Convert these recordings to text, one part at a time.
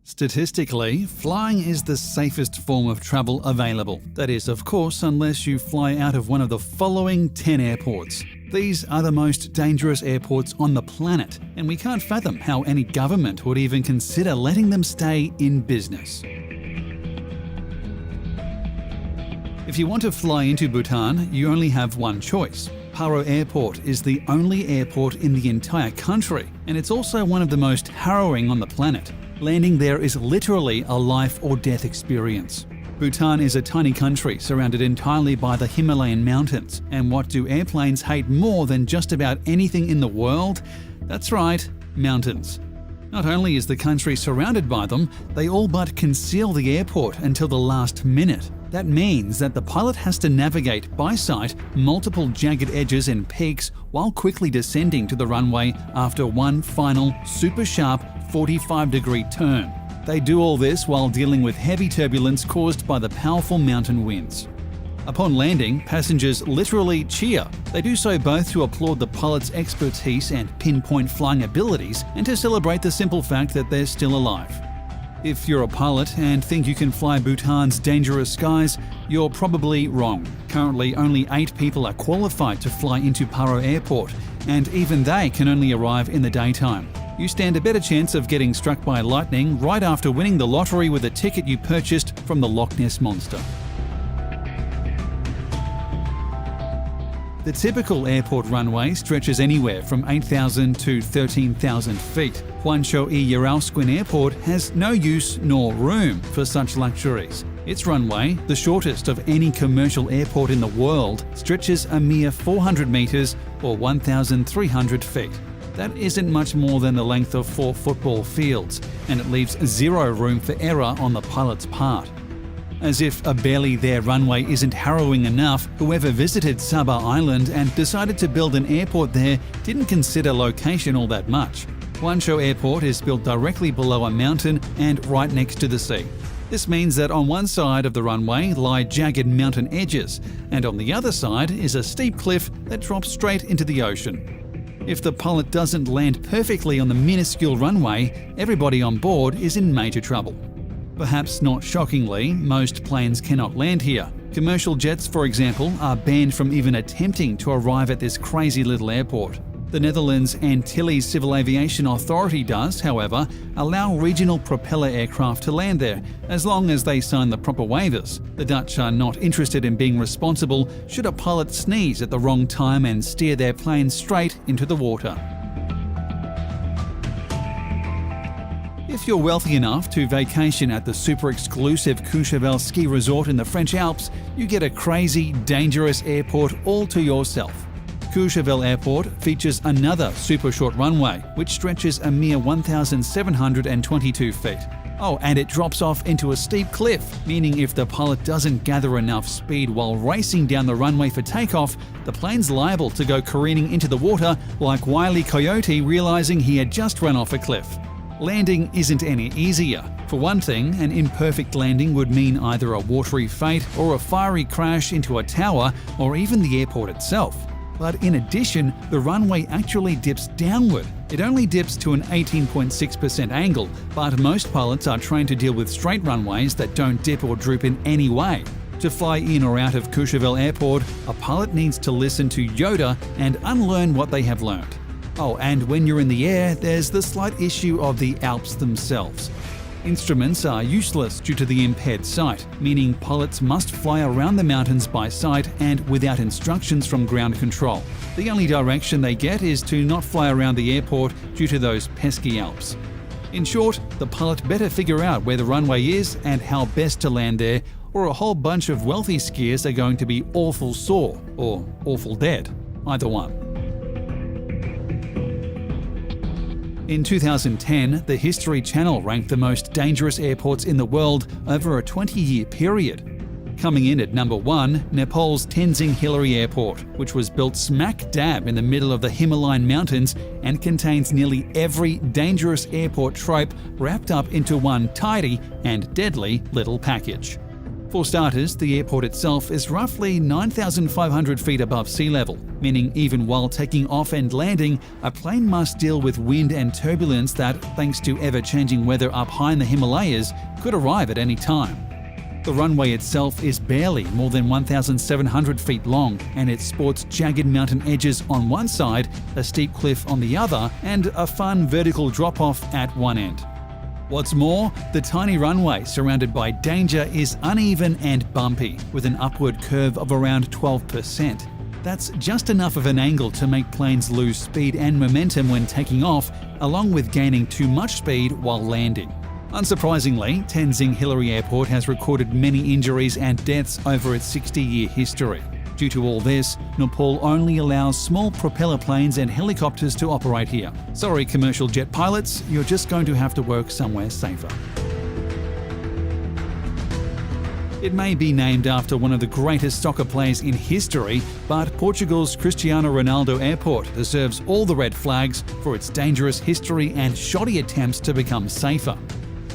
Statistically, flying is the safest form of travel available. That is, of course, unless you fly out of one of the following 10 airports. These are the most dangerous airports on the planet, and we can't fathom how any government would even consider letting them stay in business. If you want to fly into Bhutan, you only have one choice. Paro Airport is the only airport in the entire country, and it's also one of the most harrowing on the planet. Landing there is literally a life or death experience. Bhutan is a tiny country surrounded entirely by the Himalayan mountains, and what do airplanes hate more than just about anything in the world? That's right, mountains. Not only is the country surrounded by them, they all but conceal the airport until the last minute. That means that the pilot has to navigate by sight multiple jagged edges and peaks while quickly descending to the runway after one final, super sharp 45-degree turn. They do all this while dealing with heavy turbulence caused by the powerful mountain winds. Upon landing, passengers literally cheer. They do so both to applaud the pilot's expertise and pinpoint flying abilities and to celebrate the simple fact that they're still alive. If you're a pilot and think you can fly Bhutan's dangerous skies, you're probably wrong. Currently, only 8 people are qualified to fly into Paro Airport, and even they can only arrive in the daytime. You stand a better chance of getting struck by lightning right after winning the lottery with a ticket you purchased from the Loch Ness Monster. The typical airport runway stretches anywhere from 8,000 to 13,000 feet. Hwangcho-i-Yarosquin Airport has no use nor room for such luxuries. Its runway, the shortest of any commercial airport in the world, stretches a mere 400 metres or 1,300 feet. That isn't much more than the length of 4 football fields, and it leaves zero room for error on the pilot's part. As if a barely there runway isn't harrowing enough, whoever visited Sabah Island and decided to build an airport there didn't consider location all that much. Hwangcho Airport is built directly below a mountain and right next to the sea. This means that on one side of the runway lie jagged mountain edges, and on the other side is a steep cliff that drops straight into the ocean. If the pilot doesn't land perfectly on the minuscule runway, everybody on board is in major trouble. Perhaps not shockingly, most planes cannot land here. Commercial jets, for example, are banned from even attempting to arrive at this crazy little airport. The Netherlands Antilles Civil Aviation Authority does, however, allow regional propeller aircraft to land there, as long as they sign the proper waivers. The Dutch are not interested in being responsible should a pilot sneeze at the wrong time and steer their plane straight into the water. If you're wealthy enough to vacation at the super exclusive Courchevel ski resort in the French Alps, you get a crazy, dangerous airport all to yourself. Courchevel Airport features another super short runway, which stretches a mere 1,722 feet. Oh, and it drops off into a steep cliff, meaning if the pilot doesn't gather enough speed while racing down the runway for takeoff, the plane's liable to go careening into the water like Wile E. Coyote realizing he had just run off a cliff. Landing isn't any easier. For one thing, an imperfect landing would mean either a watery fate or a fiery crash into a tower or even the airport itself. But in addition, the runway actually dips downward. It only dips to an 18.6% angle, but most pilots are trained to deal with straight runways that don't dip or droop in any way. To fly in or out of Courchevel Airport, a pilot needs to listen to Yoda and unlearn what they have learned. Oh, and when you're in the air, there's the slight issue of the Alps themselves. Instruments are useless due to the impaired sight, meaning pilots must fly around the mountains by sight and without instructions from ground control. The only direction they get is to not fly around the airport due to those pesky Alps. In short, the pilot better figure out where the runway is and how best to land there, or a whole bunch of wealthy skiers are going to be awful sore or awful dead. Either one. In 2010, the History Channel ranked the most dangerous airports in the world over a 20-year period. Coming in at number 1, Nepal's Tenzing Hillary Airport, which was built smack dab in the middle of the Himalayan mountains and contains nearly every dangerous airport trope wrapped up into one tidy and deadly little package. For starters, the airport itself is roughly 9,500 feet above sea level, meaning even while taking off and landing, a plane must deal with wind and turbulence that, thanks to ever-changing weather up high in the Himalayas, could arrive at any time. The runway itself is barely more than 1,700 feet long, and it sports jagged mountain edges on one side, a steep cliff on the other, and a fun vertical drop-off at one end. What's more, the tiny runway surrounded by danger is uneven and bumpy, with an upward curve of around 12%. That's just enough of an angle to make planes lose speed and momentum when taking off, along with gaining too much speed while landing. Unsurprisingly, Tenzing Hillary Airport has recorded many injuries and deaths over its 60-year history. Due to all this, Nepal only allows small propeller planes and helicopters to operate here. Sorry, commercial jet pilots, you're just going to have to work somewhere safer. It may be named after one of the greatest soccer players in history, but Portugal's Cristiano Ronaldo Airport deserves all the red flags for its dangerous history and shoddy attempts to become safer.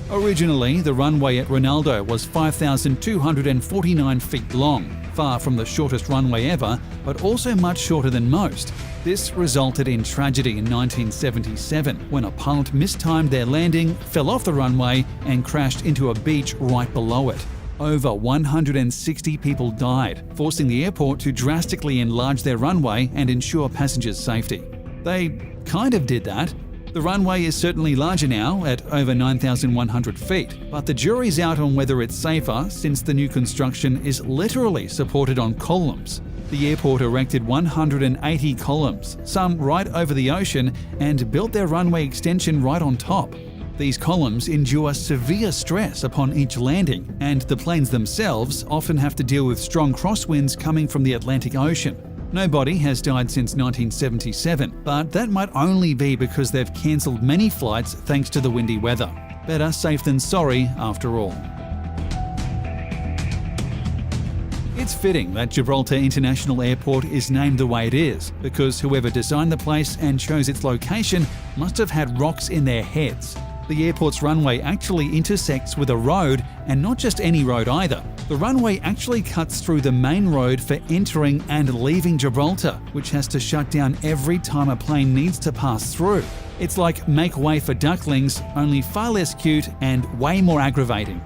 Originally, the runway at Ronaldo was 5,249 feet long, far from the shortest runway ever, but also much shorter than most. This resulted in tragedy in 1977 when a pilot mistimed their landing, fell off the runway, and crashed into a beach right below it. Over 160 people died, forcing the airport to drastically enlarge their runway and ensure passengers' safety. They kind of did that. The runway is certainly larger now, at over 9,100 feet, but the jury's out on whether it's safer since the new construction is literally supported on columns. The airport erected 180 columns, some right over the ocean, and built their runway extension right on top. These columns endure severe stress upon each landing, and the planes themselves often have to deal with strong crosswinds coming from the Atlantic Ocean. Nobody has died since 1977, but that might only be because they've cancelled many flights thanks to the windy weather. Better safe than sorry, after all. It's fitting that Gibraltar International Airport is named the way it is, because whoever designed the place and chose its location must have had rocks in their heads. The airport's runway actually intersects with a road, and not just any road either. The runway actually cuts through the main road for entering and leaving Gibraltar, which has to shut down every time a plane needs to pass through. It's like make way for ducklings, only far less cute and way more aggravating.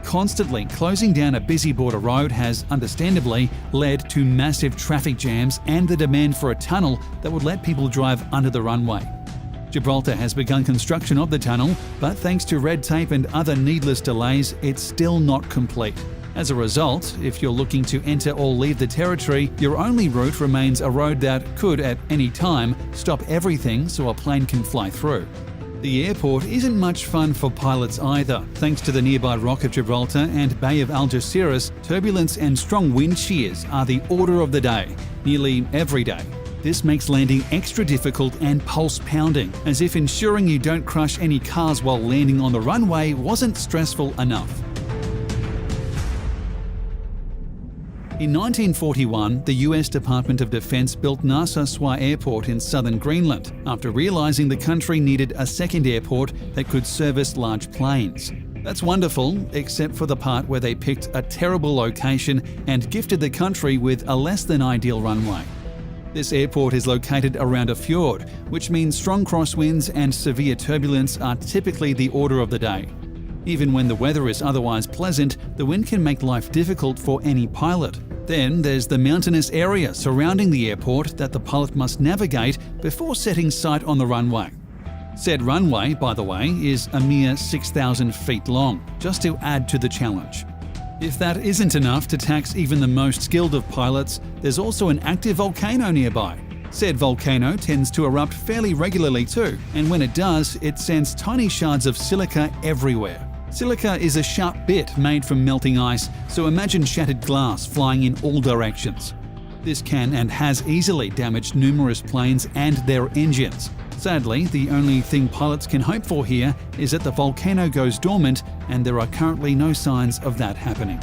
Constantly closing down a busy border road has, understandably, led to massive traffic jams and the demand for a tunnel that would let people drive under the runway. Gibraltar has begun construction of the tunnel, but thanks to red tape and other needless delays, it's still not complete. As a result, if you're looking to enter or leave the territory, your only route remains a road that could, at any time, stop everything so a plane can fly through. The airport isn't much fun for pilots either. Thanks to the nearby Rock of Gibraltar and Bay of Algeciras, turbulence and strong wind shears are the order of the day, nearly every day. This makes landing extra difficult and pulse-pounding, as if ensuring you don't crush any cars while landing on the runway wasn't stressful enough. In 1941, the US Department of Defense built Narsarsuaq Airport in southern Greenland, after realizing the country needed a second airport that could service large planes. That's wonderful, except for the part where they picked a terrible location and gifted the country with a less than ideal runway. This airport is located around a fjord, which means strong crosswinds and severe turbulence are typically the order of the day. Even when the weather is otherwise pleasant, the wind can make life difficult for any pilot. Then there's the mountainous area surrounding the airport that the pilot must navigate before setting sight on the runway. Said runway, by the way, is a mere 6,000 feet long, just to add to the challenge. If that isn't enough to tax even the most skilled of pilots, there's also an active volcano nearby. Said volcano tends to erupt fairly regularly too, and when it does, it sends tiny shards of silica everywhere. Silica is a sharp bit made from melting ice, so imagine shattered glass flying in all directions. This can and has easily damaged numerous planes and their engines. Sadly, the only thing pilots can hope for here is that the volcano goes dormant, and there are currently no signs of that happening.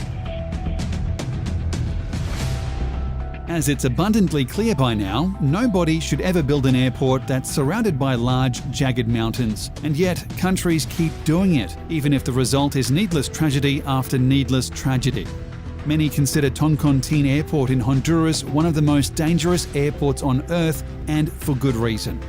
As it's abundantly clear by now, nobody should ever build an airport that's surrounded by large, jagged mountains. And yet, countries keep doing it, even if the result is needless tragedy after needless tragedy. Many consider Toncontín Airport in Honduras one of the most dangerous airports on Earth, and for good reason.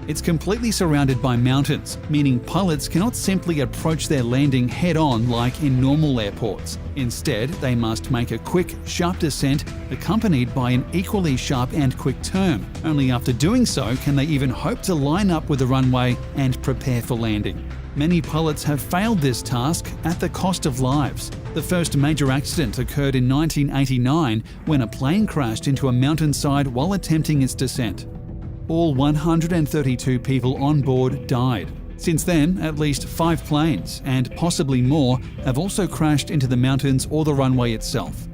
It's completely surrounded by mountains, meaning pilots cannot simply approach their landing head-on like in normal airports. Instead, they must make a quick, sharp descent accompanied by an equally sharp and quick turn. Only after doing so can they even hope to line up with the runway and prepare for landing. Many pilots have failed this task at the cost of lives. The first major accident occurred in 1989 when a plane crashed into a mountainside while attempting its descent. All 132 people on board died. Since then, at least 5 planes, and possibly more, have also crashed into the mountains or the runway itself.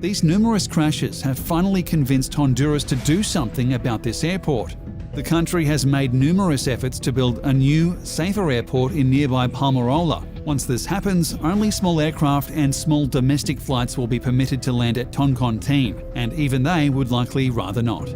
These numerous crashes have finally convinced Honduras to do something about this airport. The country has made numerous efforts to build a new, safer airport in nearby Palmarola. Once this happens, only small aircraft and small domestic flights will be permitted to land at Toncontín, and even they would likely rather not.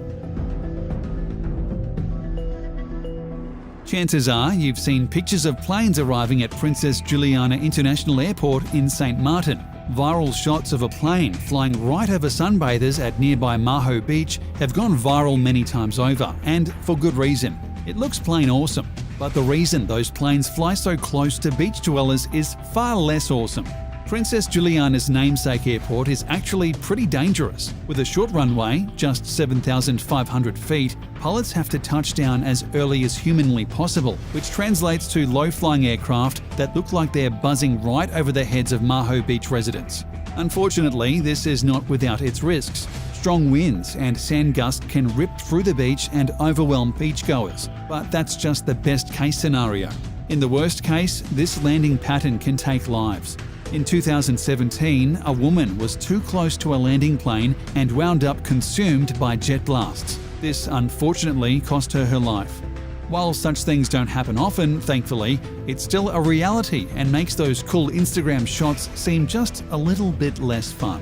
Chances are you've seen pictures of planes arriving at Princess Juliana International Airport in St. Martin. Viral shots of a plane flying right over sunbathers at nearby Maho Beach have gone viral many times over, and for good reason. It looks plain awesome. But the reason those planes fly so close to beach dwellers is far less awesome. Princess Juliana's namesake airport is actually pretty dangerous. With a short runway, just 7,500 feet, pilots have to touch down as early as humanly possible, which translates to low-flying aircraft that look like they're buzzing right over the heads of Maho Beach residents. Unfortunately, this is not without its risks. Strong winds and sand gusts can rip through the beach and overwhelm beachgoers, but that's just the best-case scenario. In the worst case, this landing pattern can take lives. In 2017, a woman was too close to a landing plane and wound up consumed by jet blasts. This unfortunately cost her life. While such things don't happen often, thankfully, it's still a reality and makes those cool Instagram shots seem just a little bit less fun.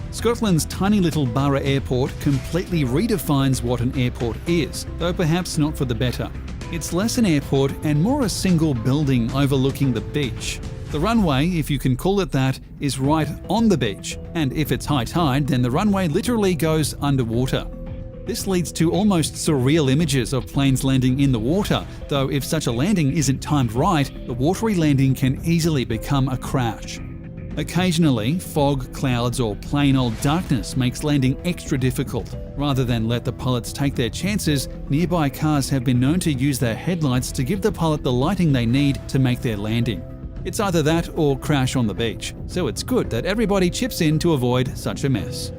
Scotland's tiny little Barra Airport completely redefines what an airport is, though perhaps not for the better. It's less an airport and more a single building overlooking the beach. The runway, if you can call it that, is right on the beach, and if it's high tide, then the runway literally goes underwater. This leads to almost surreal images of planes landing in the water, though if such a landing isn't timed right, the watery landing can easily become a crash. Occasionally, fog, clouds, or plain old darkness makes landing extra difficult. Rather than let the pilots take their chances, nearby cars have been known to use their headlights to give the pilot the lighting they need to make their landing. It's either that or crash on the beach, so it's good that everybody chips in to avoid such a mess.